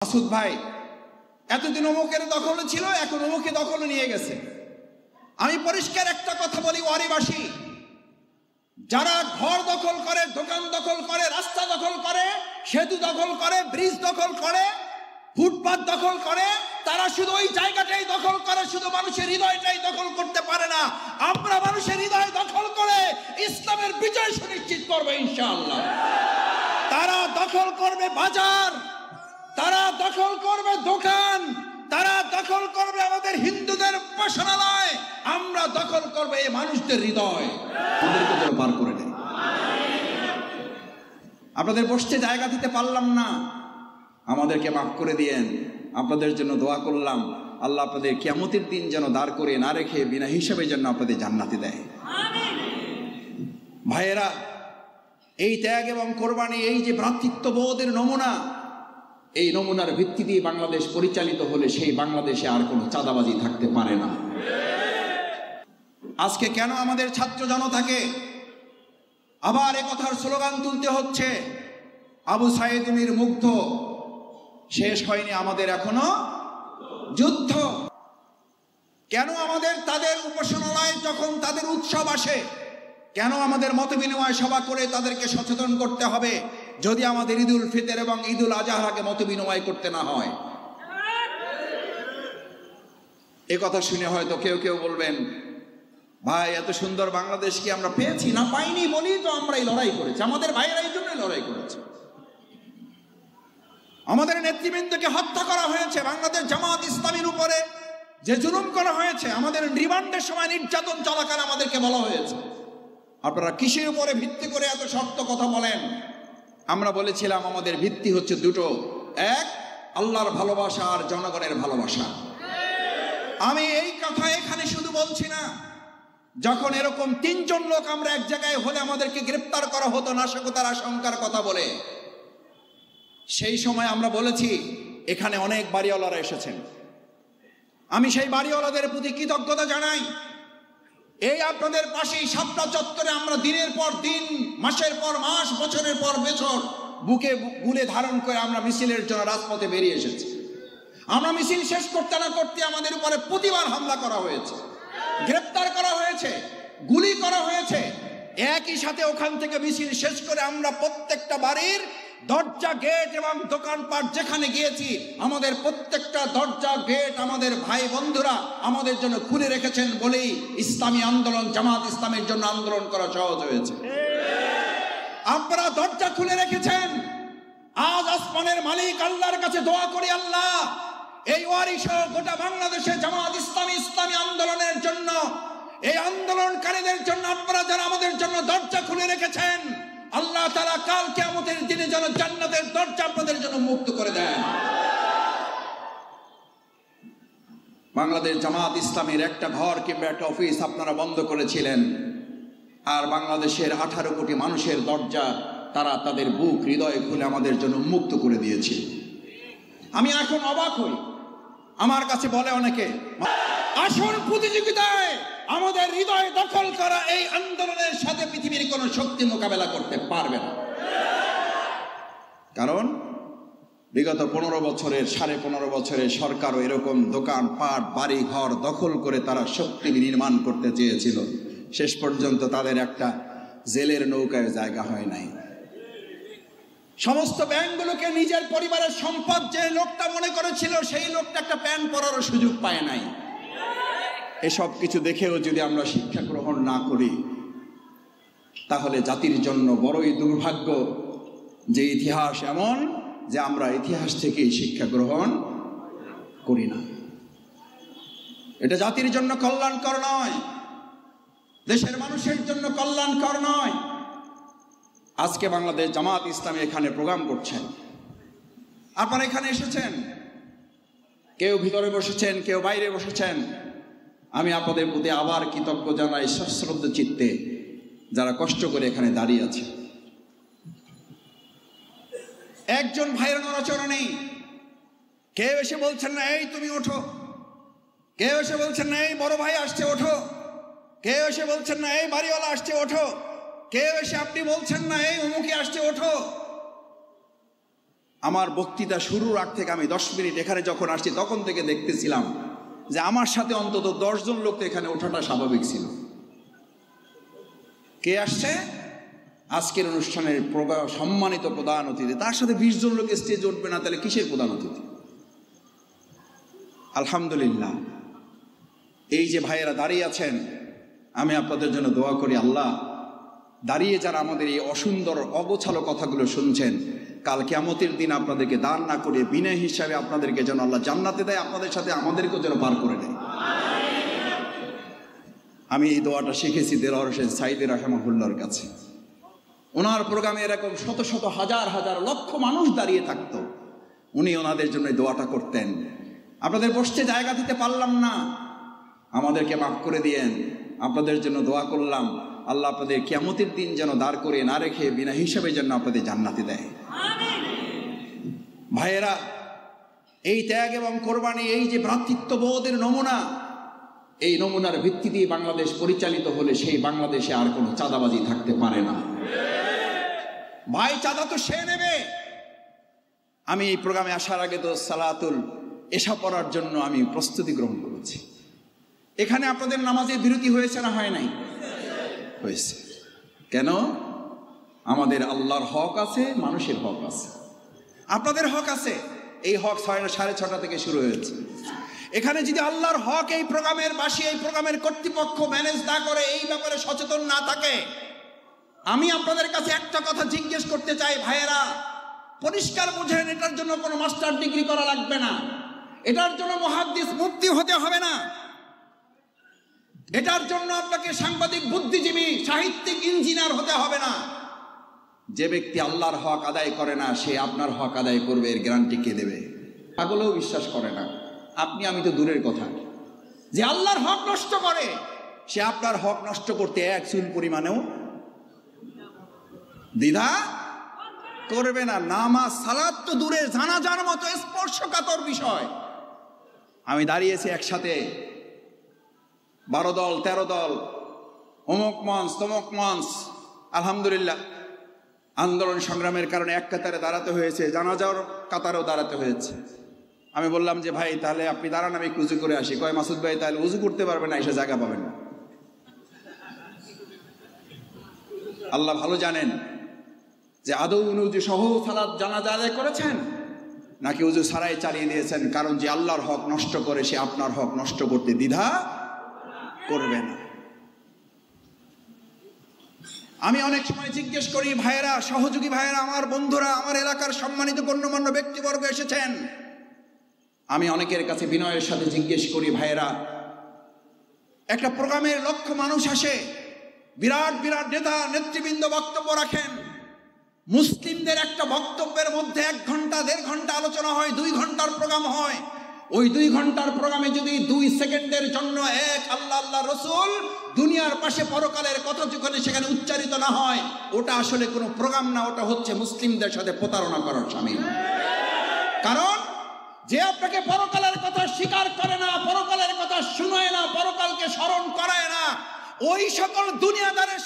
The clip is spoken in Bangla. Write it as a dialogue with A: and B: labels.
A: মাসুদ ভাই এতদিন অমুকের দখলে ছিল, এখন অমুকে দখলে নিয়ে গেছে। আমি পরিষ্কার একটা কথা বলি, ওয়ারিবাসী যারা ঘর দখল করে, দোকান দখল করে, রাস্তা দখল করে, সেতু দখল করে, ব্রিজ দখল করে, ফুটপাত দখল করে, তারা শুধু ওই জায়গাটাই দখল করে, শুধু মানুষের হৃদয়টাই দখল করতে পারে না। আমরা মানুষের হৃদয় দখল করে ইসলামের বিজয় সুনিশ্চিত করবো ইনশাআল্লাহ। তারা দখল করবে বাজার, তারা দখল করবে দোকান, তারা দখল করবে আমাদের হিন্দুদের উপাসনালয়, আমরা দখল করবে এই মানুষদের হৃদয়। আমাদেরকে যেন পার করে দেয়। আপনাদের বসতে জায়গা দিতে পারলাম না, আমাদেরকে মাফ করে দিয়েন। আপনাদের জন্য দোয়া করলাম, আল্লাহ আপনাদের কিয়ামতের দিন যেন দাঁড় করে না রেখে বিনা হিসাবে যেন আপনাদের জান্নাতে দেয়। ভাইয়েরা, এই ত্যাগ এবং কোরবানি, এই যে ভ্রাতৃত্ববোধের নমুনা, এই নমুনার ভিত্তি দিয়ে বাংলাদেশ পরিচালিত হলে সেই বাংলাদেশে আর কোনো চাঁদাবাজি থাকতে পারে না। আজকে কেন আমাদের ছাত্র জনতাকে আবার এ কথার স্লোগান তুলতে হচ্ছে? আবু সাইদ মীর মুগ্ধ, শেষ হয়নি আমাদের এখনো যুদ্ধ। কেন আমাদের তাদের উপাসনালয় যখন তাদের উৎসব আসে, কেন আমাদের মত বিনিময় সভা করে তাদেরকে সচেতন করতে হবে, যদি আমাদের ঈদুল ফিতর এবং ঈদুল আজহার আগে মত বিনিময় করতে না হয়? এ কথা শুনে হয়তো কেউ কেউ বলবেন, ভাই এত সুন্দর বাংলাদেশ কি আমরা পেয়েছি? না পাইনি বলি তো আমরা এই লড়াই করেছি, আমাদের ভাইয়েরা এই জন্যই লড়াই করেছে। আমাদের নেতৃবৃন্দকে হত্যা করা হয়েছে, বাংলাদেশ জামাত ইসলামীর উপরে যে জুলুম করা হয়েছে, আমাদের রিমান্ডের সময় নির্যাতন চলাকালে আমাদেরকে বলা হয়েছে, আপনারা কিসের উপরে ভিত্তি করে এত শক্ত কথা বলেন? আমরা বলেছিলাম আমাদের ভিত্তি হচ্ছে দুটো, এক আল্লাহর ভালোবাসা আর জনগণের ভালোবাসা। আমি এই কথা এখানে শুধু বলছি না, যখন এরকম 3 জন লোক আমরা এক জায়গায় হলে আমাদেরকে গ্রেফতার করা হতো নাশকতার আশঙ্কার কথা বলে, সেই সময় আমরা বলেছি এখানে অনেক বাড়িওয়ালারা এসেছেন, আমি সেই বাড়িওয়ালাদের প্রতি কৃতজ্ঞতা জানাই। এই আপনাদের পাশেই শাপলা চত্বরে আমরা দিনের পর দিন, মাসের পর মাস, বছরের পর বছর বুকে গুলে ধারণ করে আমরা মিছিলের জন্য রাজপথে বেরিয়ে এসেছি। আমরা মিছিল শেষ করতে না করতে আমাদের উপরে প্রতিবার হামলা করা হয়েছে, গ্রেপ্তার করা হয়েছে, গুলি করা হয়েছে। একই সাথে ওখান থেকে মিছিল শেষ করে আমরা প্রত্যেকটা বাড়ির দরজা, গেট এবং দোকানপাট যেখানে গিয়েছি, আমাদের প্রত্যেকটা দরজা, গেট আমাদের ভাই বন্ধুরা আমাদের জন্য খুলে রেখেছেন বলেই ইসলামী আন্দোলন, জামাত ইসলামের জন্য আন্দোলন করা সহজ হয়েছে। আপনারা দরজা খুলে রেখেছেন। আজ আসমানের মালিক আল্লাহর কাছে দোয়া করি, আল্লাহ এই ওয়ারি সহ গোটা বাংলাদেশে জামাত ইসলামী ইসলামী আন্দোলনের জন্য, এই আন্দোলনকারীদের জন্য আপনারা যারা আমাদের জন্য দরজা খুলে রেখেছেন, আল্লাহ তাআলা কাল কিয়ামতের দিনে যেন জান্নাতের দরজা আপনাদের জন্য মুক্ত করে দেন। বাংলাদেশ জামাত ইসলামের একটা ঘর কিংবা একটা অফিস আপনারা বন্ধ করেছিলেন, আর বাংলাদেশের 18 কোটি মানুষের দরজা তারা তাদের বুক, হৃদয় খুলে আমাদের জন্য মুক্ত করে দিয়েছে। আমি এখন অবাক হই, আমার কাছে বলে অনেকে, আসল প্রতিযোগিতায় আমাদের হৃদয় দখল করা এই আন্দোলনের সাথে পৃথিবীর কোন শক্তি মোকাবেলা করতে পারবে না। কারণ বিগত 15 বছরের, 15.5 বছরের সরকারও এরকম দোকান পাট, বাড়ি ঘর দখল করে তারা শক্তি নির্মাণ করতে চেয়েছিল, শেষ পর্যন্ত তাদের একটা জেলের নৌকায় জায়গা হয় নাই। সমস্ত ব্যাংকগুলোকে নিজের পরিবারের সম্পদ যে লোকটা মনে করেছিল, সেই লোকটা একটা প্যান্ট পরারও সুযোগ পায় নাই। এসব কিছু দেখেও যদি আমরা শিক্ষা গ্রহণ না করি, তাহলে জাতির জন্য বড়ই দুর্ভাগ্য যে ইতিহাস এমন যে আমরা ইতিহাস থেকেই শিক্ষা গ্রহণ করি না। এটা জাতির জন্য কল্যাণকর নয়, দেশের মানুষের জন্য কল্যাণকর নয়। আজকে বাংলাদেশ জামাত ইসলামী এখানে প্রোগ্রাম করছেন, আপনারা এখানে এসেছেন, কেউ ভিতরে বসেছেন, কেউ বাইরে বসেছেন। আমি আপনাদের প্রতি আবার কৃতজ্ঞ জানাই সশ্রদ্ধ চিত্তে, যারা কষ্ট করে এখানে দাঁড়িয়ে আছে। একজন ভাইয়ের নড়াচড়া নেই, কেউ এসে বলছেন না এই তুমি ওঠো, কেউ এসে বলছেন না এই বড় ভাই আসছে ওঠো, কেউ এসে বলছেন না এই বাড়িওয়ালা আসছে ওঠো, কেউ এসে আপনি বলছেন না এই অমুকে আসছে ওঠো। আমার বক্তৃতা শুরুর আগ থেকে আমি 10 মিনিট এখানে যখন আসছি তখন থেকে দেখতেছিলাম যে আমার সাথে অন্তত 10 জন লোক তো এখানে ওঠাটা স্বাভাবিক ছিল। কে আসছে আজকের অনুষ্ঠানের সম্মানিত প্রধান অতিথি, তার সাথে 20 জন লোক স্টেজে উঠবে না, তাহলে কিসের প্রধান অতিথি? আলহামদুলিল্লাহ, এই যে ভাইয়েরা দাঁড়িয়ে আছেন, আমি আপনাদের জন্য দোয়া করি, আল্লাহ দাঁড়িয়ে যারা আমাদের এই অসুন্দর অগোছালো কথাগুলো শুনছেন, কাল কিয়ামতের দিন আপনাদেরকে দান না করে বিনা হিসাবে আপনাদেরকে যেন আল্লাহ জান্নাতে দেয়, আপনাদের সাথে আমাদেরকেও যেন পার করে দেয়। আমি এই দোয়াটা শিখেছি দেলোয়ার হোসেন সাইদি রাহিমাহুল্লাহর কাছে। ওনার প্রোগ্রামে এরকম শত শত হাজার হাজার লক্ষ মানুষ দাঁড়িয়ে থাকতো, উনি ওনাদের জন্য দোয়াটা করতেন। আপনাদের বসতে জায়গা দিতে পারলাম না, আমাদেরকে মাফ করে দিয়েন, আপনাদের জন্য দোয়া করলাম, আল্লাহ আপনাদের কিয়ামতের দিন যেন দাঁড় করে না রেখে বিনা হিসাবে যেন আপনাদের জান্নাতে দেয়। ভাইয়েরা, এই ত্যাগ এবং কোরবানি, এই যে ভ্রাতৃত্ববোধের নমুনা, এই নমুনার ভিত্তি দিয়ে বাংলাদেশ পরিচালিত হলে সেই বাংলাদেশে আর কোনো চাঁদাবাজি থাকতে পারে না। ভাই, চাঁদা তো সে নেবে। আমি এই প্রোগ্রামে আসার আগে তো সালাতুল এশা পড়ার জন্য আমি প্রস্তুতি গ্রহণ করেছি। এখানে আপনাদের নামাজে বিরতি হয়েছে না হয় নাই? হয়েছে। কেন? আমাদের আল্লাহর হক আছে, মানুষের হক আছে, আপনাদের হক আছে। এই হক 6:30 থেকে শুরু হয়েছে। এখানে যদি আল্লাহর হক এই প্রোগ্রামের বাসী, এই প্রোগ্রামের কর্তৃপক্ষ ম্যানেজ না করে, এই ব্যাপারে সচেতন না থাকে, আমি আপনাদের কাছে একটা কথা জিজ্ঞেস করতে চাই ভাইয়েরা, পরিষ্কার বুঝেন, এটার জন্য কোনো মাস্টার ডিগ্রি করা লাগবে না, এটার জন্য মুহাদ্দিস মুফতি হতে হবে না, এটার জন্য আপনাকে সাংবাদিক, বুদ্ধিজীবী, সাহিত্যিক, ইঞ্জিনিয়ার হতে হবে না। যে ব্যক্তি আল্লাহর হক আদায় করে না, সে আপনার হক আদায় করবে, এর গ্যারান্টি কে দেবে? পাগলেও বিশ্বাস করে না। আপনি আমি তো দূরের কথা, যে আল্লাহর হক নষ্ট করে, সে আপনার হক নষ্ট করতে এক চুল পরিমাণেও দ্বিধা করবে না। নামাজ সালাত তো দূরে, জানাজার মতো স্পর্শকাতর বিষয়। আমি দাঁড়িয়েছি একসাথে 12 দল 13 দল, অমুক মঞ্চ তমুক মঞ্চ, আলহামদুলিল্লাহ আন্দোলন সংগ্রামের কারণে এক কাতারে দাঁড়াতে হয়েছে, জানাজার কাতারেও দাঁড়াতে হয়েছে। আমি বললাম যে ভাই তাহলে আপনি দাঁড়ান, আমি উজু করে আসি। কয় মাসুদ ভাই তাহলে উজু করতে পারবে না, এসে জায়গা পাবেন না। আল্লাহ ভালো জানেন যে আদৌ উনি উজু সহ সালাত জানাজা আদায় করেছেন নাকি উজু ছাড়াই চালিয়ে দিয়েছেন। কারণ যে আল্লাহর হক নষ্ট করে, সে আপনার হক নষ্ট করতে দ্বিধা করবে না। আমি অনেক সময় জিজ্ঞেস করি, ভাইয়েরা, সহযোগী ভাইয়েরা, আমার বন্ধুরা, আমার এলাকার সম্মানিত গণ্যমান্য ব্যক্তিবর্গ এসেছেন, আমি অনেকের কাছে বিনয়ের সাথে জিজ্ঞেস করি, ভাইয়েরা, একটা প্রোগ্রামের লক্ষ মানুষ আসে, বিরাট বিরাট নেতা নেতৃবৃন্দ বক্তব্য রাখেন, মুসলিমদের একটা বক্তব্যের মধ্যে 1 ঘন্টা 1.5 ঘন্টা আলোচনা হয়, 2 ঘন্টার প্রোগ্রাম হয়। ওই 2 ঘন্টার প্রোগ্রামে যদি 2 সেকেন্ডের জন্য এক আল্লাহ আল্লাহ রসুল, দুনিয়ার পাশে পরকালের কথা যখন সেখানে উচ্চারিত না হয়, ওটা আসলে কোনো প্রোগ্রাম না, ওটা হচ্ছে মুসলিমদের সাথে প্রতারণা করার শামিল। কারণ যে আপনাকে পরকালের কথা স্বীকার করে না, পরকালের কথা শুনায় না, পরকালকে স্মরণ করায় না, ওই সকল দুনিয়াদারের